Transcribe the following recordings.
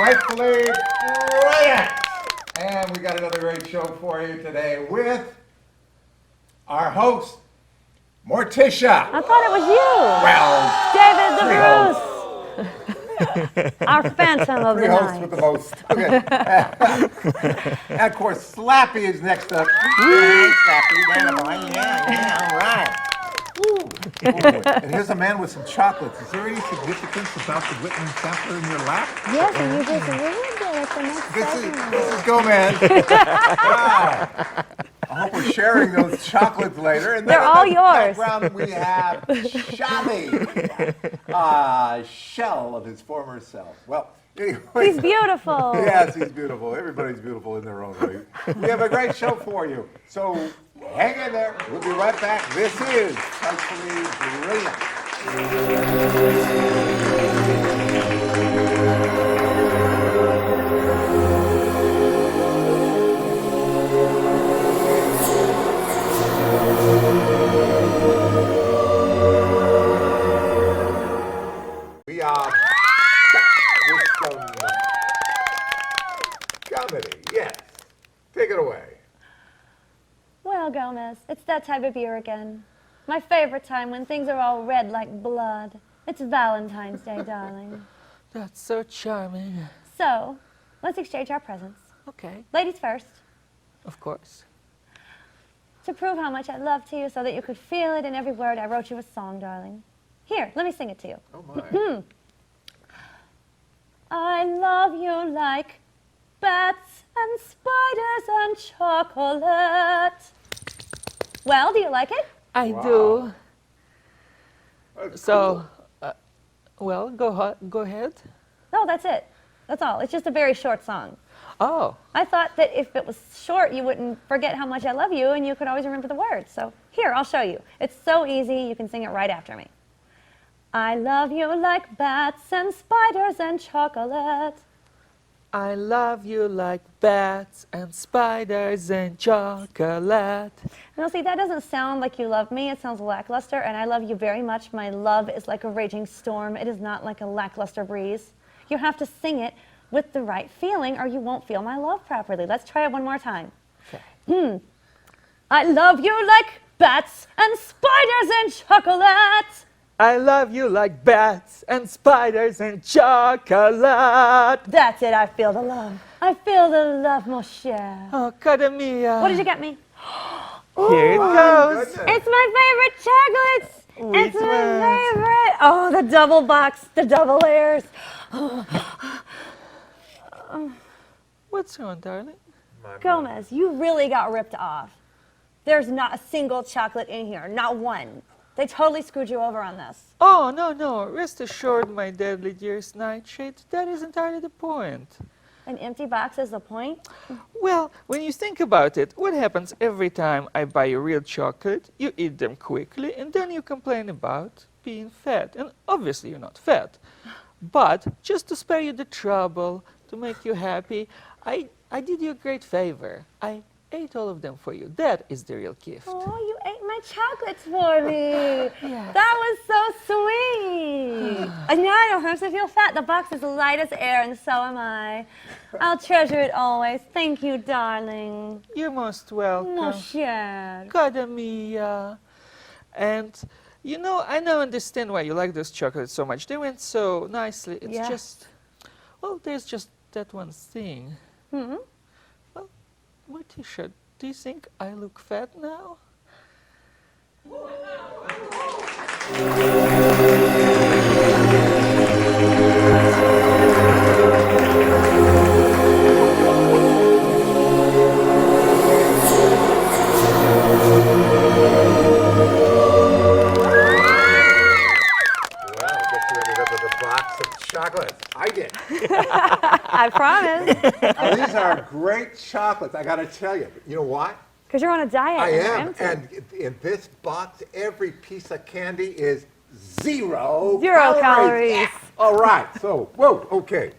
Frightfully brilliant! And we got another great show for you today with our host, Morticia. I thought it was you. Well, David the Bruce. Our phantom of the three hosts night. with the most. Okay. And of course, Slappy is next up. Hey, Slappy, man, boy. Yeah, all right. Ooh. And here's a man with some chocolates. Is there any significance about the Whitman sampler in your lap? Yes, and you just ruined it at the next This is Gomez. Wow. I hope we're sharing those chocolates later. And They're all yours. Background we have Shabby, shell of his former self. Well, anyway. He's beautiful. Yes, he's beautiful. Everybody's beautiful in their own way. We have a great show for you. So hang in there. We'll be right back. This is Frightfully Brilliant. We are back with some comedy. Yes. Take it away. Well, Gomez, it's that time of year again. My favorite time when things are all red like blood. It's Valentine's Day, darling. That's so charming. So, let's exchange our presents. Okay, Ladies first. of course. To prove how much I love to you so that you could feel it in every word, I wrote you a song, darling. Here, let me sing it to you. Oh my. I love you like bats and spiders and chocolate. Well, do you like it? I Wow. do. That's So, well, go ahead. No, that's it. That's all. It's just a very short song. Oh, I thought that if it was short, you wouldn't forget how much I love you and you could always remember the words. So here, I'll show you. It's so easy, you can sing it right after me. I love you like bats and spiders and chocolate. I love you like bats and spiders and chocolate. Now see, that doesn't sound like you love me. It sounds lackluster, and I love you very much. My love is like a raging storm. It is not like a lackluster breeze. You have to sing it with the right feeling or you won't feel my love properly. Let's try it one more time. Okay. I love you like bats and spiders and chocolate. I love you like bats and spiders and chocolate. That's it, I feel the love. I feel the love, mon cher. Oh, cara mia. What did you get me? Here it My goes. goodness. It's my favorite chocolates. It's Which my ones? favorite. Oh, the double box, the double layers. What's wrong, darling? Gomez, you really got ripped off. There's not a single chocolate in here, not one. They totally screwed you over on this. Oh, no. Rest assured, my deadly dearest nightshade, that is entirely the point. An empty box is the point? Well, when you think about it, what happens every time I buy you real chocolate? You eat them quickly, and then you complain about being fat. And obviously you're not fat. But just to spare you the trouble, to make you happy, I did you a great favor. I ate all of them for you. That is the real gift. Oh, you ate my chocolates for me. Yes. That was so sweet. And now I don't have to feel fat. The box is light as air, and so am I. I'll treasure it always. Thank you, darling. You're most welcome. Mon cher. Cara mia. And, you know, I now understand why you like those chocolates so much. They went so nicely. It's Yeah. just, well, there's just that one thing. Hmm? Morticia, do you think I look fat now? Well, I guess you ended up with a box of chocolates. I did. I promise. Now, these are great chocolates, I gotta tell you. You know why? Because you're on a diet. I and you're am. empty. And in this box, every piece of candy is zero Zero calories. Yeah. All right. So, whoa, okay.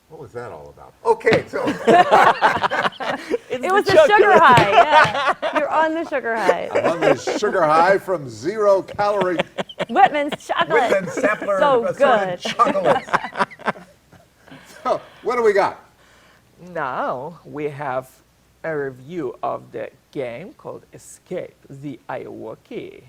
What was that all about? Okay, so It was the sugar high. Yeah, you're on the sugar high. I'm on this sugar high from 0 calorie Whitman's chocolate. Whitman sampler So assorted good. chocolates. So, what do we got? Now we have a review of the game called Escape, the Iowa-Key.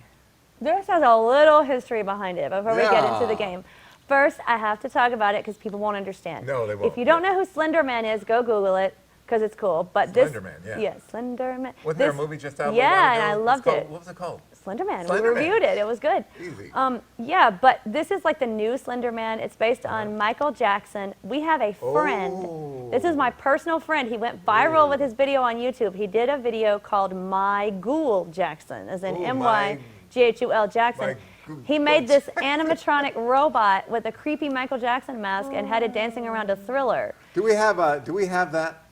This has a little history behind it before we get into the Yeah. game. First, I have to talk about it because people won't understand. No, they won't. If you don't know who Slender Man is, go Google it because it's cool. But Slender Man, yeah. Yeah, Slender Man. Wasn't there a movie just out a Yeah, little while and I ago? loved It's called- it. What was it called? Slender Man. Slender We Man. reviewed it. It was good. Easy. Yeah, but this is like the new Slender Man. It's based on Michael Jackson. We have a friend. Oh. This is my personal friend. He went viral with his video on YouTube. He did a video called My Ghoul Jackson, as in Ooh, M-Y-G-H-U-L Jackson. He made this animatronic robot with a creepy Michael Jackson mask and had it dancing around a Thriller. Do we have that?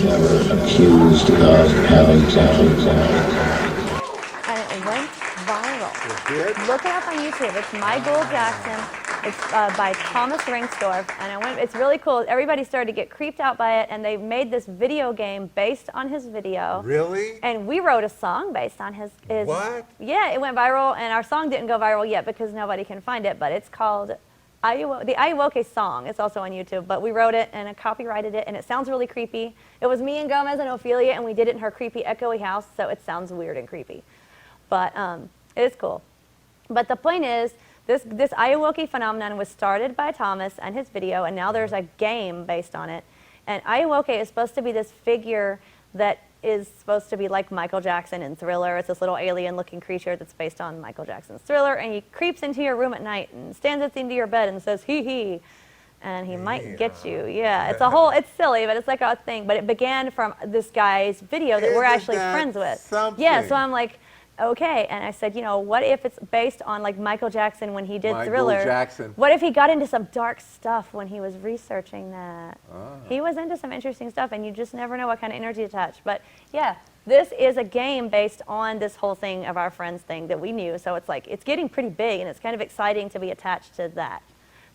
Never accused of having talent. And it went viral. It did? Look it up on YouTube. It's My Ghoul Jackson. It's by Thomas Ringstorff, and it's really cool. Everybody started to get creeped out by it, and they made this video game based on his video. Really? And we wrote a song based on his. What? Yeah, it went viral, and our song didn't go viral yet because nobody can find it, but it's called the Iowa song. It's also on YouTube, but we wrote it and I copyrighted it, and it sounds really creepy. It was me and Gomez and Ophelia, and we did it in her creepy, echoey house, so it sounds weird and creepy. But it is cool. But the point is, this Iowa phenomenon was started by Thomas and his video, and now there's a game based on it. And Iowa is supposed to be this figure that is supposed to be like Michael Jackson in Thriller. It's this little alien-looking creature that's based on Michael Jackson's Thriller, and he creeps into your room at night and stands at the end of your bed and says, hee hee, and he might get you. Yeah, it's silly, but it's like a thing. But it began from this guy's video that we're Isn't actually that friends with. something? Yeah, so I'm like, okay, and I said, what if it's based on like Michael Jackson when he did Michael Thriller? Jackson. What if he got into some dark stuff when he was researching that? He was into some interesting stuff, and you just never know what kind of energy to attach. But yeah, this is a game based on this whole thing of our friends thing that we knew. So it's like, it's getting pretty big, and it's kind of exciting to be attached to that.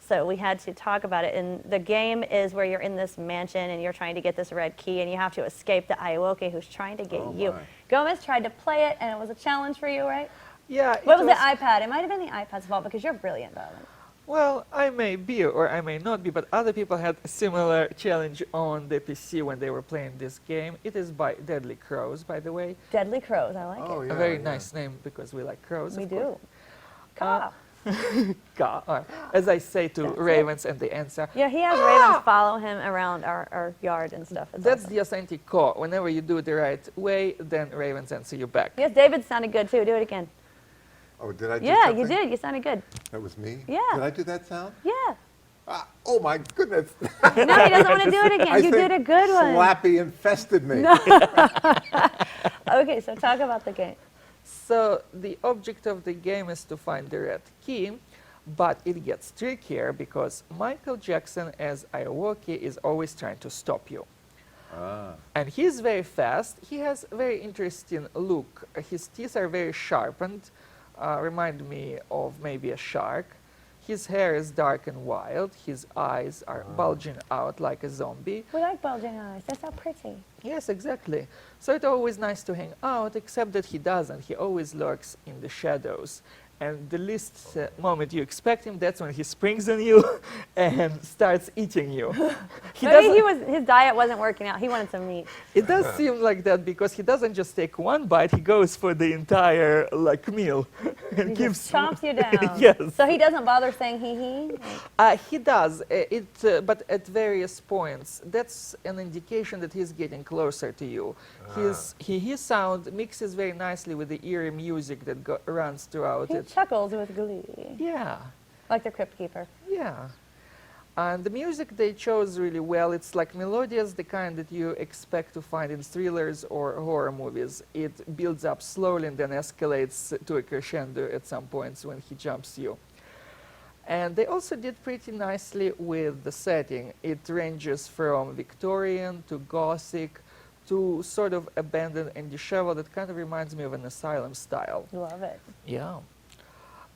So we had to talk about it, and the game is where you're in this mansion and you're trying to get this red key, and you have to escape the Iowoke who's trying to get you. my. Gomez tried to play it, and it was a challenge for you, right? Yeah. What was the iPad? It might have been the iPad's fault because you're brilliant, darling. Well, I may be or I may not be, but other people had a similar challenge on the PC when they were playing this game. It is by Deadly Crows, by the way. Deadly Crows, I like Oh, it. yeah. A very nice name because we like crows. We of course. do. Caw. Or, as I say to That's it. ravens, and the answer. Yeah, he has ravens follow him around our yard and stuff. It's That's awesome. the authentic caw. Whenever you do it the right way, then ravens answer you back. Yes, David sounded good too. Do it again. Oh, did I do Yeah, something? you did. You sounded good. That was me? Yeah. Did I do that sound? Yeah. Ah, oh, my goodness. No, he doesn't want to do it again. I You think did a good one. Slappy infested me. Okay, so talk about the game. So the object of the game is to find the red key, but it gets trickier because Michael Jackson as Iowoki is always trying to stop you. And he's very fast. He has a very interesting look. His teeth are very sharpened, remind me of maybe a shark. His hair is dark and wild. His eyes are bulging out like a zombie. We like bulging eyes. That's so pretty. Yes, exactly. So it's always nice to hang out, except that he doesn't. He always lurks in the shadows. And the least moment you expect him, that's when he springs on you and starts eating you. Maybe his diet wasn't working out. He wanted some meat. It does seem like that because he doesn't just take one bite, he goes for the entire meal and He gives just chomps you down. Yes. So he doesn't bother saying hee hee? He does, but at various points. That's an indication that he's getting closer to you. His sound mixes very nicely with the eerie music that runs throughout He it. chuckles with glee. Yeah, Like the Crypt Keeper. yeah. And the music they chose really well. It's like melodious, the kind that you expect to find in thrillers or horror movies. It builds up slowly and then escalates to a crescendo at some points when he jumps you. And they also did pretty nicely with the setting. It ranges from Victorian to Gothic to sort of abandoned and disheveled. It kind of reminds me of an asylum style. Love it. Yeah.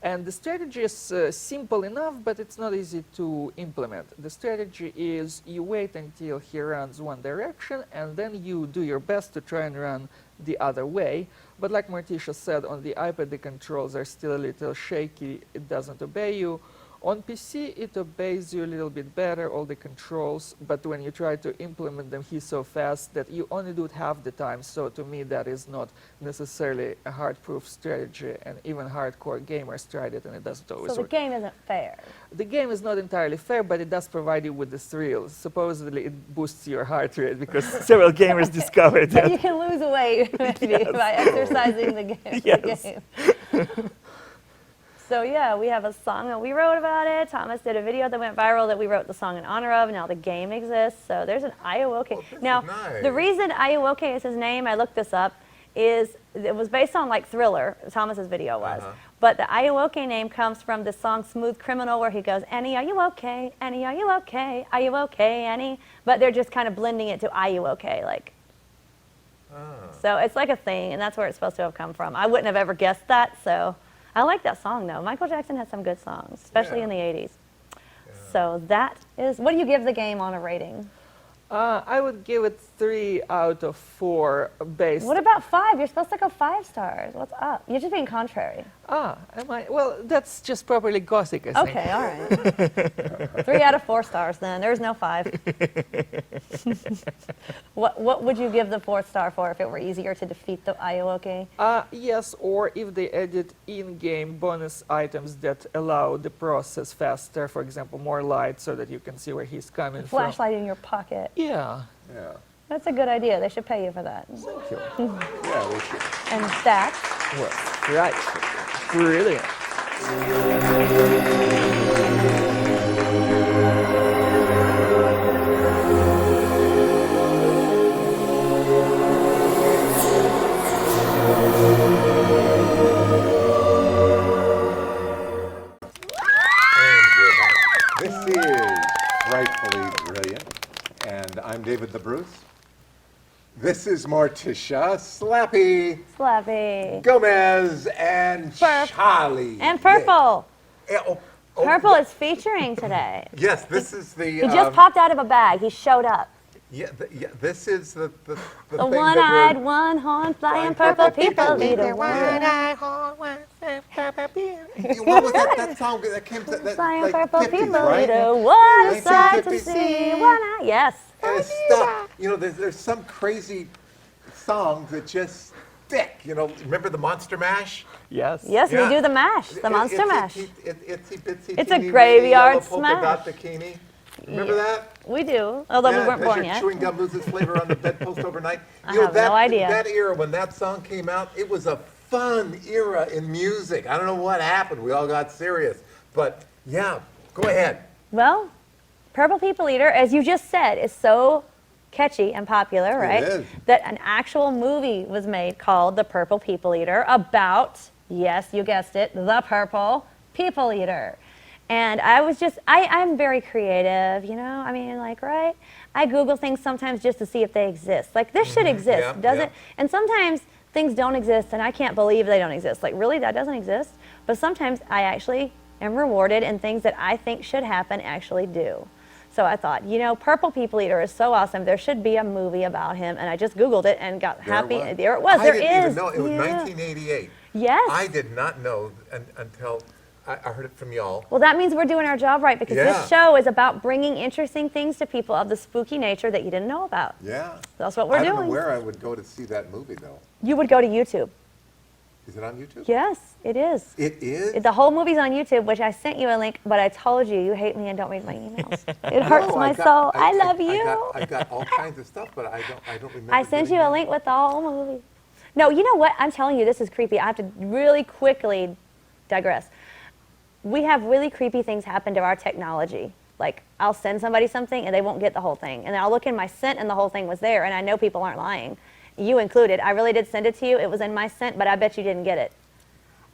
And the strategy is simple enough, but it's not easy to implement. The strategy is you wait until he runs one direction, and then you do your best to try and run the other way. But like Morticia said, on the iPad the controls are still a little shaky. It doesn't obey you. On PC, it obeys you a little bit better, all the controls, but when you try to implement them, he's so fast that you only do it half the time. So to me, that is not necessarily a hard-proof strategy, and even hardcore gamers tried it, and it doesn't always So the work. game isn't fair. The game is not entirely fair, but it does provide you with the thrill. Supposedly, it boosts your heart rate, because several gamers discovered But that. you can lose weight maybe Yes. by exercising the game. Yes. The game. So yeah, we have a song that we wrote about it. Thomas did a video that went viral that we wrote the song in honor of. Now the game exists. So there's an Iowoke. Oh, this Now is nice. the reason Iowoke is his name, I looked this up, is it was based on like Thriller. Thomas's video was. But the Iowoke name comes from the song Smooth Criminal, where he goes, Annie, are you okay? Annie, are you okay? Are you okay, Annie? But they're just kind of blending it to Are you okay? Like. So it's like a thing, and that's where it's supposed to have come from. I wouldn't have ever guessed that, so I like that song, though. Michael Jackson had some good songs, especially Yeah. in the 80s. So that is, what do you give the game on a rating? I would give it 3 out of 4 based. What about 5? You're supposed to go 5 stars. What's up? You're just being contrary. Am I? Well, that's just properly Gothic, I think. Okay, all right. 3 out of 4 stars then. There's no 5. What would you give the 4th star for if it were easier to defeat the Iowoke? Yes, or if they added in-game bonus items that allow the process faster, for example, more light so that you can see where he's coming from. Flashlight in your pocket. Yeah. Yeah. That's a good idea. They should pay you for that. Thank you. Yeah, we should. And that Well, right. Brilliant. And we're back. This is Frightfully Brilliant, and I'm David the Bruce. This is Morticia, Slappy, Slappy. Gomez, and Perp. Charlie. And Purple. Yeah, oh, Purple is featuring today. Yes, this is the. He just popped out of a bag. He showed up. Yeah, this is the The thing that one-eyed, we're- one-horn, flying Flying purple purple people people leader. leader. One-eyed, What was that song that came to that flying like purple 50s, people right? leader. What a sight to 1950s. see. One-eyed, yes. And it's stuck. You know, there's some crazy songs that just stick. You know, remember the Monster Mash? Yes. Yes, Yeah. we do the mash, the monster mash. Itsy bitsy It's a teeny graveyard weeny yellow polka dot smash. bikini. Remember that? We do, although we weren't does born your yet. chewing gum lose its flavor on the bedpost overnight? I have no idea. That era, when that song came out, it was a fun era in music. I don't know what happened. We all got serious. But yeah, go ahead. Well, Purple People Eater, as you just said, is so catchy and popular, right? is. That an actual movie was made called The Purple People Eater about, yes, you guessed it, the Purple People Eater. And I was just, I'm very creative, you know? I mean, like, right? I Google things sometimes just to see if they exist. Like, this should exist, yeah, doesn't yeah. it? And sometimes things don't exist, and I can't believe they don't exist. Like, really, that doesn't exist? But sometimes I actually am rewarded, and things that I think should happen actually do. So I thought, you know, Purple People Eater is so awesome. There should be a movie about him, and I just Googled it and got happy. There it was. I There didn't is. even know. It was Yeah. 1988. Yes. I did not know until I heard it from y'all. Well, that means we're doing our job right, because Yeah. this show is about bringing interesting things to people of the spooky nature that you didn't know about. Yeah. That's what we're I don't doing. know where I would go to see that movie, though. You would go to YouTube. Is it on YouTube? Yes, it is. It is? The whole movie's on YouTube, which I sent you a link, but I told you, you hate me and don't read my emails. It hurts No, my soul. I love I you. got all kinds of stuff, but I don't remember. I sent you getting a link with the whole movie. No, you know what? I'm telling you, this is creepy. I have to really quickly digress. We have really creepy things happen to our technology. Like, I'll send somebody something and they won't get the whole thing. And then I'll look in my sent and the whole thing was there. And I know people aren't lying. You included. I really did send it to you. It was in my sent, but I bet you didn't get it.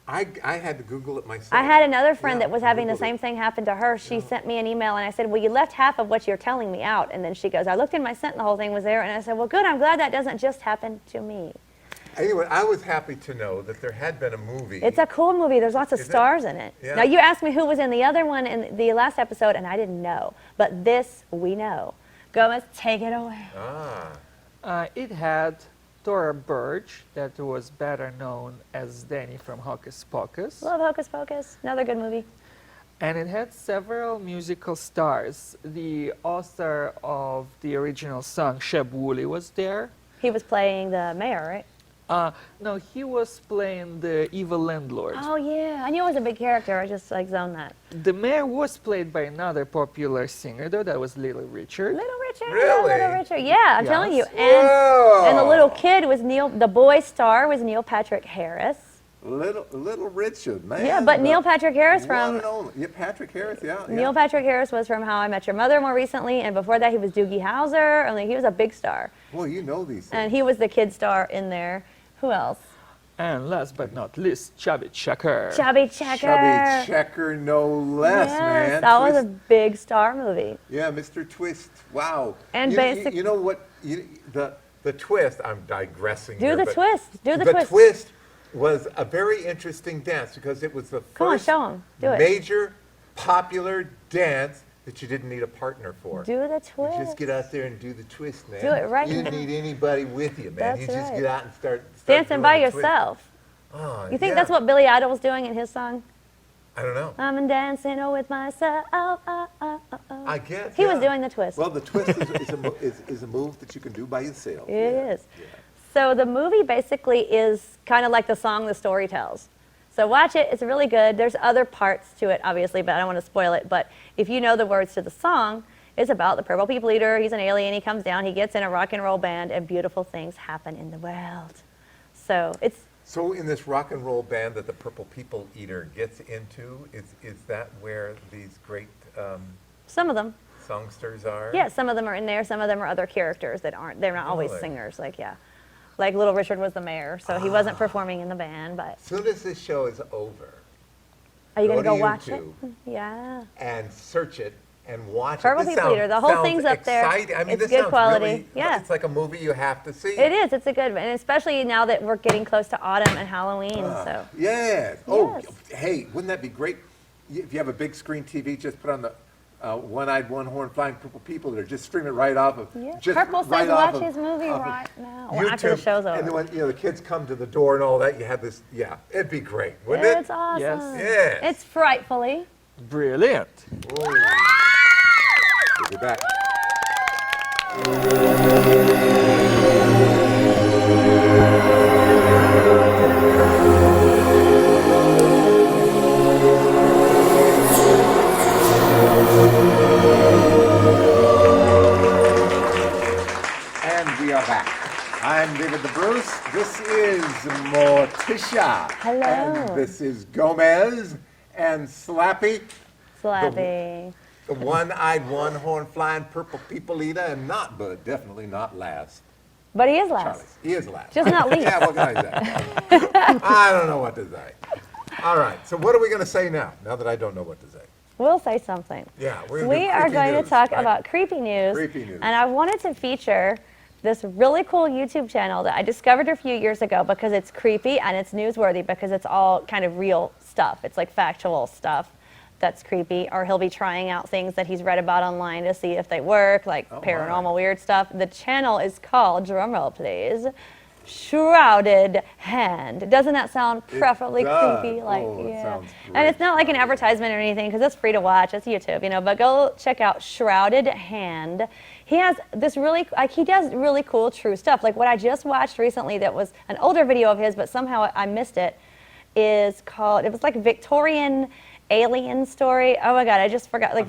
I had to Google it myself. I had another friend Yeah, that was having the Googled same it. thing happen to her. She sent me an email and I said, well, you left half of what you're telling me out. And then she goes, I looked in my sent and the whole thing was there. And I said, well, good, I'm glad that doesn't just happen to me. Anyway, I was happy to know that there had been a movie. It's a cool movie. There's lots of Is it? stars in it. Yeah. Now, you asked me who was in the other one in the last episode, and I didn't know. But this, we know. Gomez, take it away. It had Thora Birch, that was better known as Danny from Hocus Pocus. Love Hocus Pocus. Another good movie. And it had several musical stars. The author of the original song, Sheb Woolley, was there. He was playing the mayor, right? No, he was playing the evil landlord. Oh, yeah. I knew it was a big character. I just, like, zoned that. The mayor was played by another popular singer, though, that was Little Richard. Little Richard. Really? Little Richard. Yeah, I'm telling you. Yes. And the little Whoa. kid was the boy star was Neil Patrick Harris. Little Richard, man. Yeah, but Neil Patrick Harris One from... and only. Yeah, Patrick Harris, yeah. Neil Patrick Harris was from How I Met Your Mother more recently, and before that he was Doogie Howser. I mean, he was a big star. Well, you know these things. And he was the kid star in there. Who else? And last but not least, Chubby Checker. Chubby Checker. Chubby Checker, no less, Yes, man. that was a Twist. big star movie. Yeah, Mr. Twist. Wow. And You know what? The twist, I'm digressing Do here, the but twist. Do the the twist. twist was a very interesting dance because it was the Come on, first show 'em. Do it. major popular dance that you didn't need a partner for. Do the You twist. just get out there and do the twist, man. Do it right You now. didn't need anybody with you, man. That's You just right. get out and start Dancing doing by the twist. yourself. Oh, You think yeah. that's what Billy Idol was doing in his song? I don't know. I'm dancing with myself. I guess. He was yeah. doing the twist. Well, the twist is a move that you can do by yourself. It yeah. is. So the movie basically is kind of like the song the story tells. So watch it. It's really good. There's other parts to it, obviously, but I don't want to spoil it. But if you know the words to the song, it's about the Purple People Eater. He's an alien. He comes down. He gets in a rock and roll band, and beautiful things happen in the world. So it's So in this rock and roll band that the Purple People Eater gets into, is that where these great some of them. songsters are? Yeah, some of them are in there. Some of them are other characters that aren't. They're not always Really? singers. Like, yeah. Like Little Richard was the mayor, so he wasn't performing in the band, but... As soon as this show is over, Are you going to Go go to watch it? YouTube. Yeah. and search it and watch Purple it. This People Eater, the whole sounds thing's up there. exciting. I mean, It's this good sounds quality. Really, Yeah. It's like a movie you have to see. It is. It's a good one, and especially now that we're getting close to autumn and Halloween, so... Yes. Oh, Yes. hey, wouldn't that be great? If you have a big screen TV, just put on the one-eyed, one-horn flying purple people that are just streaming it right off of. Yeah. Just Purple right says off watch of- his movie off of right now. Well, after the YouTube. show's over. And then when the kids come to the door and all that, you have this. Yeah, it'd be great, wouldn't it? It's awesome. Yes. Yes. It's Frightfully. Brilliant. We'll be back. And we are back. I'm David the Bruce. This is Morticia. Hello. And this is Gomez and Slappy. Slappy. The one-eyed, one-horn flying purple people eater, and not, but definitely not last. But he is Charlie. last. He is last. Just not least. Yeah, what can I say? I don't know what to say. All right, so what are we going to say now that I don't know what to say? We'll say something. Yeah, we're gonna We do are creepy going news, to talk right? about creepy news. Creepy news. And I wanted to feature this really cool YouTube channel that I discovered a few years ago because it's creepy and it's newsworthy because it's all kind of real stuff. It's like factual stuff that's creepy. Or he'll be trying out things that he's read about online to see if they work, like Oh, paranormal my. weird stuff. The channel is called, drumroll please, Shrouded Hand. Doesn't that sound preferably does. creepy? Like, Oh, it yeah. sounds And it's great. not like an advertisement or anything because it's free to watch. It's YouTube, you know. But go check out Shrouded Hand. He has this really, like, he does really cool true stuff. Like what I just watched recently that was an older video of his, but somehow I missed it, is called, it was like Victorian alien story. Oh my God, I just forgot. Like,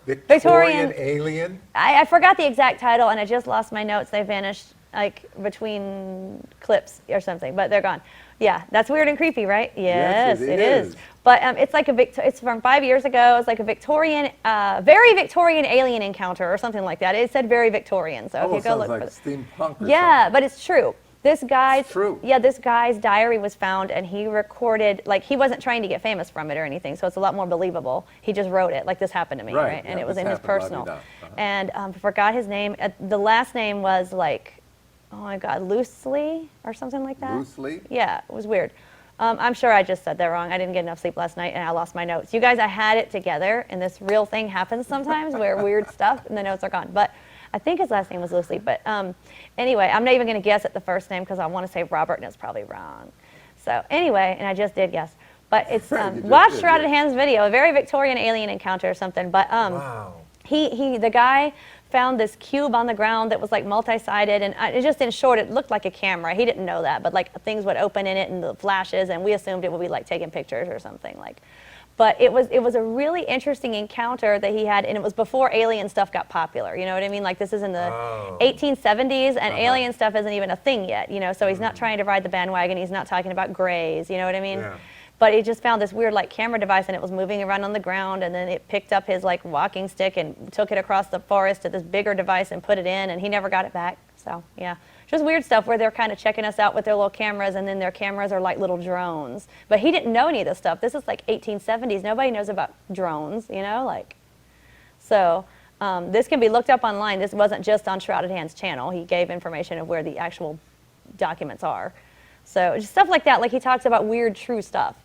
Victorian alien? I forgot the exact title and I just lost my notes. They vanished like between clips or something, but they're gone. Yeah, that's weird and creepy, right? Yes, it it is. is. But it's like it's from 5 years ago. It's like a Victorian, very Victorian alien encounter or something like that. It said very Victorian, so Oh, if you it go sounds look like for steampunk or yeah, but it's true. This guy's true. Yeah, this guy's diary was found, and he recorded, like, he wasn't trying to get famous from it or anything, so it's a lot more believable. He just wrote it, like, this happened to me, Right, right? yeah, And it was this in his happened, personal. la-di-da. And I forgot his name. The last name was like, oh my God, Loosely or something like that. Loosely? Yeah, it was weird. I'm sure I just said that wrong. I didn't get enough sleep last night, and I lost my notes. You guys, I had it together, and this real thing happens sometimes where weird stuff and the notes are gone. But I think his last name was Loosely. But anyway, I'm not even going to guess at the first name because I want to say Robert, and it's probably wrong. So anyway, and I just did guess. But it's watch Shrouded Hands video, a very Victorian alien encounter or something. But Wow. the guy found this cube on the ground that was like multi-sided, and it just, in short, it looked like a camera. He didn't know that, but like things would open in it and the flashes, and we assumed it would be like taking pictures or something like. But it was a really interesting encounter that he had, and it was before alien stuff got popular. You know what I mean? Like, this is in the 1870s, and alien stuff isn't even a thing yet. You know, so he's not trying to ride the bandwagon. He's not talking about grays. You know what I mean? Yeah. But he just found this weird like camera device, and it was moving around on the ground, and then it picked up his like walking stick and took it across the forest to this bigger device and put it in, and he never got it back. So yeah, just weird stuff where they're kind of checking us out with their little cameras, and then their cameras are like little drones. But he didn't know any of this stuff. This is like 1870s. Nobody knows about drones, you know, like. So this can be looked up online. This wasn't just on Shrouded Hands channel. He gave information of where the actual documents are. So just stuff like that. Like, he talks about weird true stuff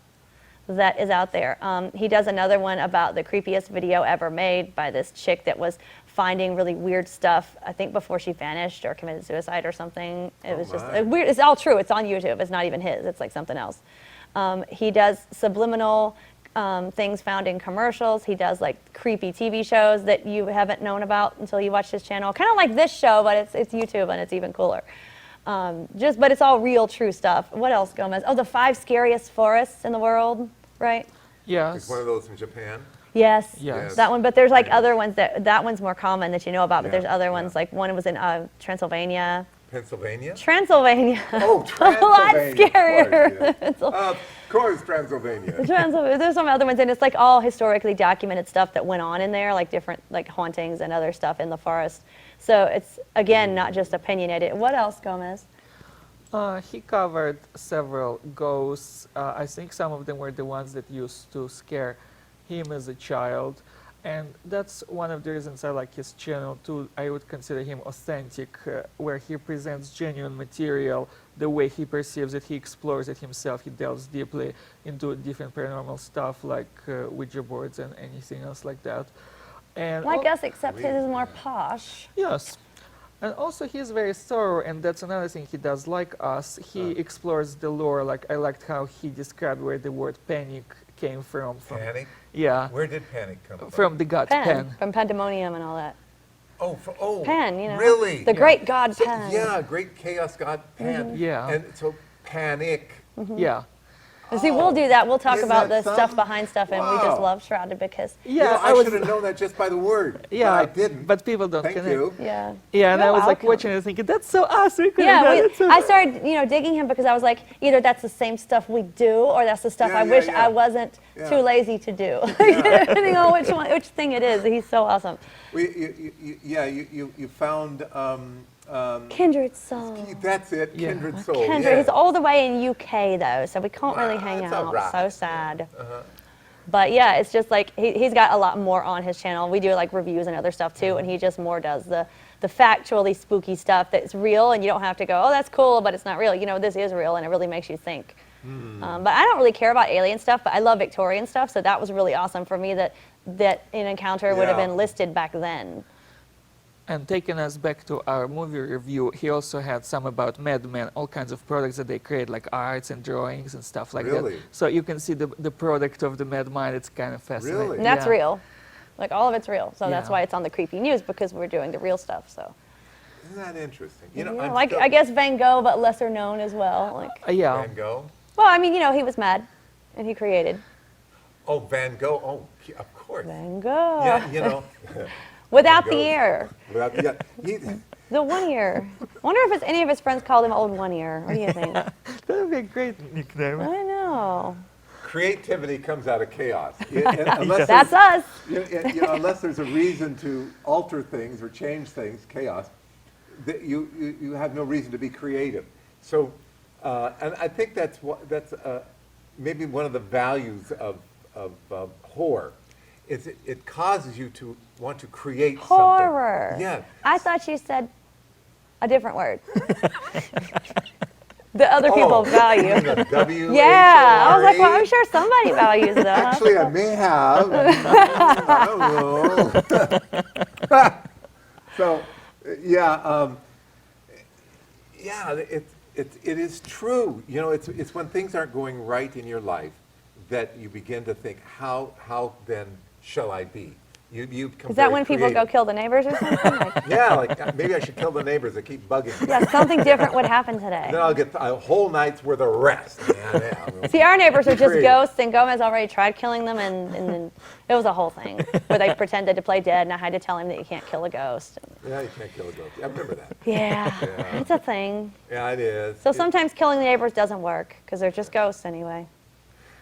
that is out there. He does another one about the creepiest video ever made by this chick that was finding really weird stuff, I think before she vanished or committed suicide or something. It was just weird. It's all true. It's on YouTube. It's not even his. It's like something else. He does subliminal things found in commercials. He does like creepy TV shows that you haven't known about until you watch his channel. Kind of like this show, but it's YouTube, and it's even cooler. But it's all real, true stuff. What else, Gomez? Oh, the 5 scariest forests in the world, right? Yes. It's one of those from Japan. Yes, Yes. that one. But there's like other ones that one's more common that you know about. But Yeah, there's other ones, yeah. like one was in Transylvania. Pennsylvania? Transylvania. Oh, A lot Transylvania. scarier. Of course, Transylvania. There's some other ones, and it's like all historically documented stuff that went on in there, like different like hauntings and other stuff in the forest. So it's, again, not just opinionated. What else, Gomez? He covered several ghosts. I think some of them were the ones that used to scare him as a child. And that's one of the reasons I like his channel too. I would consider him authentic, where he presents genuine material, the way he perceives it, he explores it himself, he delves deeply into different paranormal stuff like Ouija boards and anything else like that. And Like us, except his is more posh. Yes. And also he's very thorough, and that's another thing he does like us. He explores the lore. Like, I liked how he described where the word panic came from. Panic? Yeah. Where did panic come from? From the god Pan. From pandemonium and all that. Oh, Pan, you know. Really? The great god Pan. Yeah, great chaos god Pan. Yeah. And so panic. Yeah. And see, we'll do that. We'll talk Isn't about that the stuff something? behind stuff, and we just Wow. love Shrouded because, You know, Yeah, I should have known that just by the word. Yeah, but I didn't. but people don't Thank connect. you. yeah. Yeah, and You're I was like welcome. watching it thinking, that's so us. We could Yeah, have done it so I started, digging him because I was like, either that's the same stuff we do, or that's the stuff Yeah, I yeah, wish yeah. I wasn't Yeah. too lazy to do. Depending on which thing it is. He's so awesome. You found, Kindred Soul. that's it, Yeah. Kindred Soul. Kindred. yeah. He's all the way in UK though, so we can't really Wow, hang that's a out. rock. So sad. But yeah, it's just like he's got a lot more on his channel. We do like reviews and other stuff too, and he just more does the factually spooky stuff that's real, and you don't have to go, oh, that's cool, but it's not real. This is real, and it really makes you think. But I don't really care about alien stuff, but I love Victorian stuff, so that was really awesome for me that an encounter would have Yeah. been listed back then. And taking us back to our movie review, he also had some about madmen, all kinds of products that they create, like arts and drawings and stuff like Really? that. So you can see the product of the mad mind. It's kind of fascinating. Really? And that's Yeah. real. Like, all of it's real. So that's Yeah. why it's on the creepy news, because we're doing the real stuff. So Isn't that interesting? yeah, I'm like still- I guess Van Gogh, but lesser known as well. Like, Yeah. Van Gogh? well, I mean, he was mad, and he created Oh, Van Gogh. Oh, of course. Van Gogh. Yeah, Without Van the Gogh. ear. Without the, he, The 1 ear. I wonder if any of his friends called him Old 1 Ear. What do you think? That would be a great nickname. I know. creativity comes out of chaos. Unless That's us. unless there's a reason to alter things or change things, chaos, you have no reason to be creative. So, and I think that's maybe one of the values of horror, is it causes you to want to create Horror. something. Yeah. I thought you said a different word. The other people value. The W. Yeah, I was like, well, I'm sure somebody values that. Actually, I may have. I don't know. So, yeah, yeah, it is true. You know, it's when things aren't going right in your life that you begin to think, how then shall I be? You become Is that very when people go creative. kill the neighbors or something? Like, Yeah, like maybe I should kill the neighbors that keep bugging me. yeah, something different would happen today. Then I'll get a whole night's worth of rest. Yeah. See, our neighbors are just Creative. ghosts, and Gomez already tried killing them, and then it was a whole thing where they pretended to play dead, and I had to tell him that you can't kill a ghost. Yeah, you can't kill a ghost. I remember that. Yeah, Yeah. it's a thing. Yeah, it is. So sometimes killing the neighbors doesn't work because they're just ghosts anyway.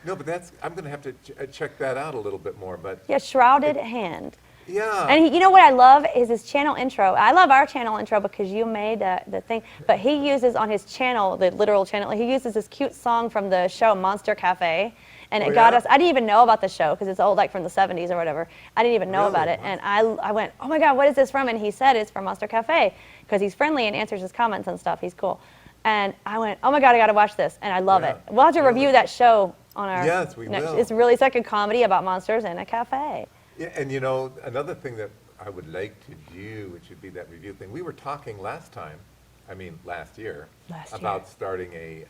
No, but I'm going to have to check that out a little bit more. But Yeah, shrouded hand. yeah. And you know what I love is his channel intro. I love our channel intro because you made the thing, but he uses on his channel, the literal channel, he uses this cute song from the show Monster Cafe. And it Oh, got yeah? us, I didn't even know about the show because it's old, like from the 70s or whatever. I didn't even know Really? about it. And I went, oh my God, what is this from? And he said it's from Monster Cafe because he's friendly and answers his comments and stuff. He's cool. And I went, oh my God, I got to watch this. And I love Yeah. it. We'll have to review that show on our Yes, we will. It's like a comedy about monsters in a cafe. Yeah, and you know, another thing that I would like to do, which would be that review thing. We were talking last year, about starting a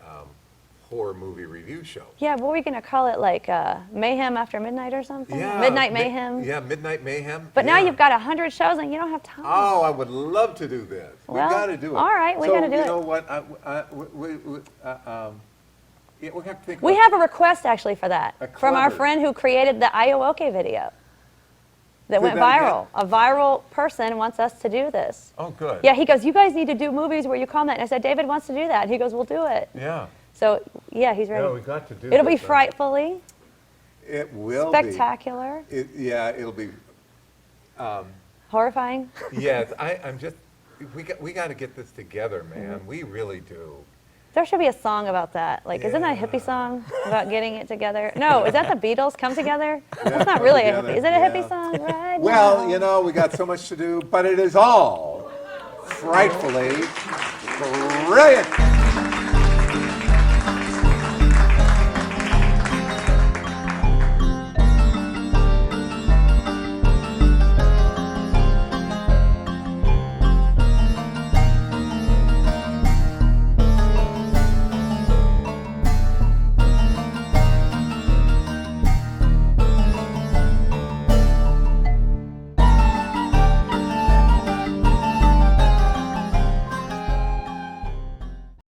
horror movie review show. Yeah, what are we going to call it? Like Mayhem After Midnight or something? Yeah, Midnight Mayhem? Yeah, Midnight Mayhem. But now yeah. you've got 100 shows and you don't have time. Oh, I would love to do this. Well, we got to do it. all right, we gotta do So, it. you know what? Yeah, we have to think We about have a request actually for that A from our clever- friend who created the Iowoke video that Say went that viral. A viral person wants us to do this. Oh, good. Yeah, he goes, you guys need to do movies where you comment. And I said, David wants to do that. He goes, we'll do it. Yeah. So, yeah, he's ready. No, we got to do It'll be this, frightfully, It will spectacular, be. Yeah, it'll be. horrifying. Yes, I'm just. We got to get this together, man. We really do. There should be a song about that. Like, isn't that a hippie song about getting it together? No, is that the Beatles come together? That's not Come really Together, a hippie. Is it a hippie yeah. song? Right Well, now? you know, we got so much to do, but it is all frightfully brilliant.